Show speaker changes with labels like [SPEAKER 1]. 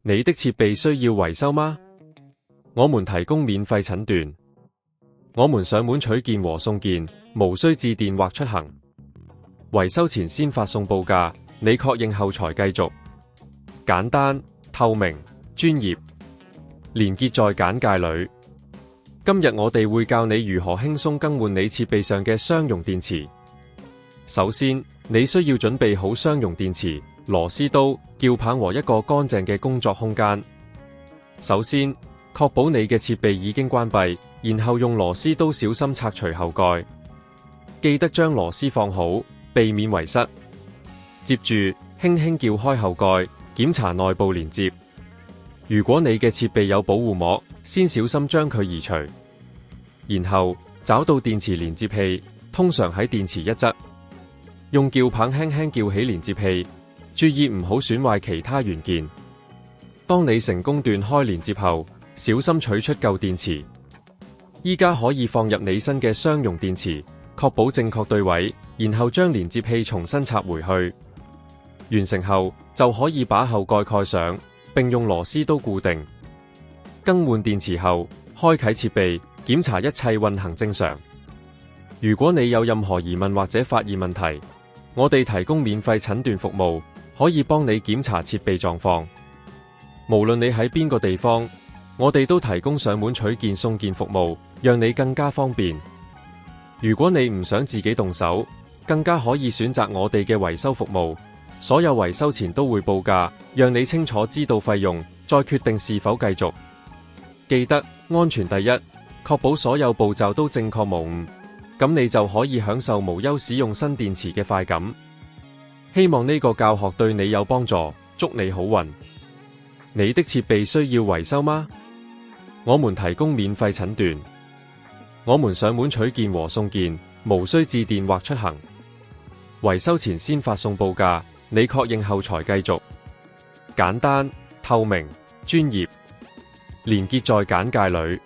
[SPEAKER 1] 你的設備需要維修嗎？我們提供免費診斷，我們上門取件和送件，無需致電或出行。維修前先發送報價，你確認後才繼續。簡單、透明、專業，連結在簡介裏。今日我哋會教你如何輕鬆更換你設備上嘅商用電池。首先，你需要準備好商用電池、螺絲刀、撬棒和一個乾淨嘅工作空間。首先，確保你嘅設備已經關閉，然後用螺絲刀小心拆除後蓋。記得將螺絲放好，避免遺失。接住，輕輕撬開後蓋，檢查內部連接。如果你嘅設備有保護膜，先小心將佢移除。然後，找到電池連接器，通常喺電池一側。用撬棒輕輕撬起連接器，注意唔好損壞其他元件。當你成功斷開連接後，小心取出舊電池。依家可以放入你新嘅商用電池，確保正確對位，然後將連接器重新插回去。完成後，就可以把後蓋蓋上，並用螺絲刀固定。更換電池後，開啟設備，檢查一切運行正常。如果你有任何疑問或者發現問題，我哋提供免費診斷服務，可以幫你檢查設備狀況。無論你喺邊個地方，我哋都提供上門取件送件服務，讓你更加方便。如果你唔想自己動手，更加可以選擇我哋嘅維修服務。所有維修前都會報價，讓你清楚知道費用，再決定是否繼續。記得安全第一，確保所有步驟都正確無誤。咁你就可以享受無憂使用新電池嘅快感。希望呢個教學對你有幫助，祝你好運。你的設備需要維修嗎？我們提供免費診斷，我們上門取件和送件，無需致電或出行。維修前先發送報價，你確認後才繼續。簡單、透明、專業，連結在簡介裏。